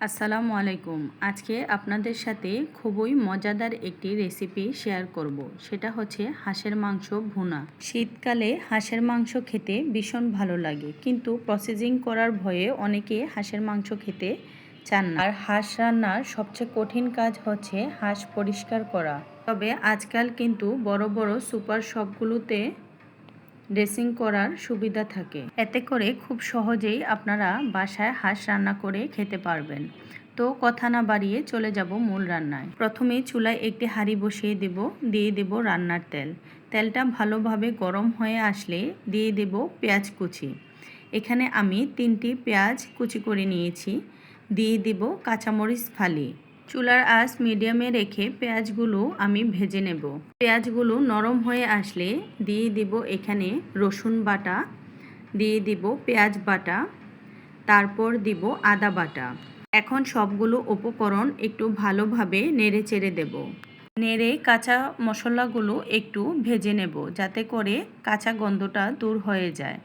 আসসালামু আলাইকুম। আজকে আপনাদের সাথে খুবই মজাদার একটি রেসিপি শেয়ার করব। সেটা হচ্ছে হাঁসের মাংস ভুনা। শীতকালে হাঁসের মাংস খেতে ভীষণ ভালো লাগে, কিন্তু প্রসেসিং করার ভয়ে অনেকে হাঁসের মাংস খেতে চান না। আর হাঁস রান্নার সবচেয়ে কঠিন কাজ হচ্ছে হাঁস পরিষ্কার করা। তবে আজকাল কিন্তু বড় বড় সুপার শপগুলোতে ড্রেসিং করার সুবিধা থাকে, এতে করে খুব সহজেই আপনারা বাসায় হাঁস রান্না করে খেতে পারবেন। তো কথা না বাড়িয়ে চলে যাব মূল রান্নায়। প্রথমে চুলায় একটি হাঁড়ি বসিয়ে দিয়ে দেব রান্নার তেল। তেলটা ভালোভাবে গরম হয়ে আসলে দিয়ে দেব পেঁয়াজ কুচি। এখানে আমি 3টি পেঁয়াজ কুচি করে নিয়েছি। দিয়ে দেব কাঁচামরিচ ফালি। চুলার আঁচ মিডিয়ামে রেখে পেঁয়াজগুলো আমি ভেজে নেব। পেঁয়াজগুলো নরম হয়ে আসলে দিয়ে দেব এখানে রসুন বাটা, দিয়ে দেব পেঁয়াজ বাটা, তারপর দিব আদা বাটা। এখন সবগুলো উপকরণ একটু ভালোভাবে নেড়ে চেড়ে দেব। নেড়ে কাঁচা মশলাগুলো একটু ভেজে নেব, যাতে করে কাঁচা গন্ধটা দূর হয়ে যায়।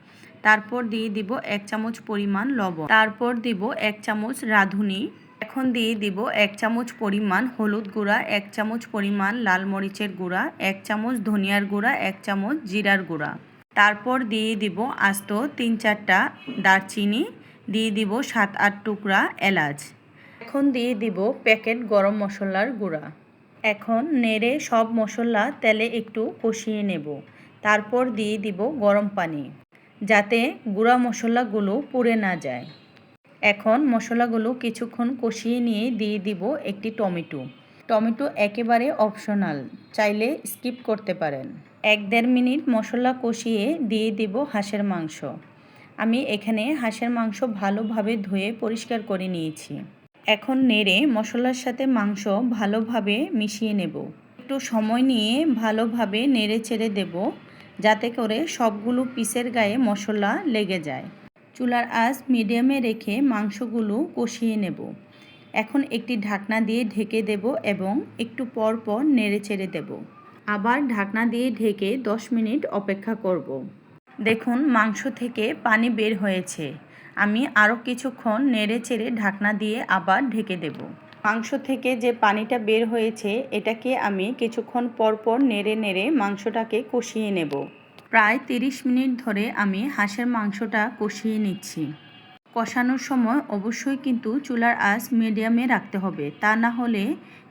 তারপর দিয়ে দিব 1 চামচ পরিমাণ লবণ, তারপর দিব 1 চামচ রাঁধুনি। এখন দিয়ে দিব 1 চামচ পরিমাণ হলুদ গুঁড়া, 1 চামচ পরিমাণ লাল মরিচের গুঁড়া, 1 চামচ ধনিয়ার গুঁড়া, 1 চামচ জিরার গুঁড়া। তারপর দিয়ে দিব আস্ত 3-4টা দারচিনি, দিয়ে দিব 7-8 টুকরা এলাচ। এখন দিয়ে দিব প্যাকেট গরম মশলার গুঁড়া। এখন নেড়ে সব মশলা তেলে একটু কষিয়ে নেব। তারপর দিয়ে দিব গরম পানি, যাতে গুঁড়া মশলাগুলো পুড়ে না যায়। এখন মশলাগুলো কিছুক্ষণ কষিয়ে নিয়ে দিয়ে দিব একটি টমেটো। টমেটো একেবারে অপশনাল, চাইলে স্কিপ করতে পারেন। 1-1.5 মিনিট মশলা কষিয়ে দিয়ে দিব হাঁসের মাংস। আমি এখানে হাঁসের মাংস ভালোভাবে ধুয়ে পরিষ্কার করে নিয়েছি। এখন নেড়ে মশলার সাথে মাংস ভালোভাবে মিশিয়ে নেব। একটু সময় নিয়ে ভালোভাবে নেড়ে চেড়ে দেব, যাতে করে সবগুলো পিসের গায়ে মশলা লেগে যায়। চুলার আঁচ মিডিয়ামে রেখে মাংসগুলো কষিয়ে নেব। এখন একটি ঢাকনা দিয়ে ঢেকে দেব এবং একটু পর পর নেড়ে চেড়ে দেব। আবার ঢাকনা দিয়ে ঢেকে 10 মিনিট অপেক্ষা করব। দেখুন মাংস থেকে পানি বের হয়েছে। আমি আরও কিছুক্ষণ নেড়ে চেড়ে ঢাকনা দিয়ে আবার ঢেকে দেব। মাংস থেকে যে পানিটা বের হয়েছে, এটাকে আমি কিছুক্ষণ পর পর নেড়ে নেড়ে মাংসটাকে কষিয়ে নেব। প্রায় 30 মিনিট ধরে আমি হাঁসের মাংসটা কষিয়ে নিচ্ছি। কষানোর সময় অবশ্যই কিন্তু চুলার আঁচ মিডিয়ামে রাখতে হবে, তা না হলে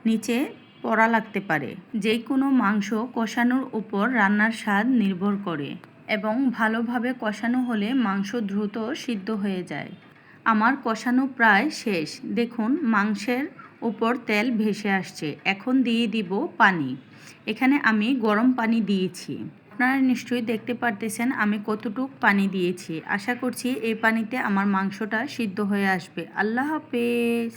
নিচে পোড়া লাগতে পারে। যে কোনো মাংস কষানোর উপর রান্নার স্বাদ নির্ভর করে, এবং ভালোভাবে কষানো হলে মাংস দ্রুত সিদ্ধ হয়ে যায়। আমার কষানো প্রায় শেষ। দেখুন মাংসের উপর তেল ভেসে আসছে। এখন দিয়ে দিব পানি। এখানে আমি গরম পানি দিয়েছি। আপনারা নিশ্চয়ই দেখতে পারতেছেন আমি কতটুকু পানি দিয়েছি। আশা করছি এই পানিতে আমার মাংসটা সিদ্ধ হয়ে আসবে। আল্লাহ হাফেজ।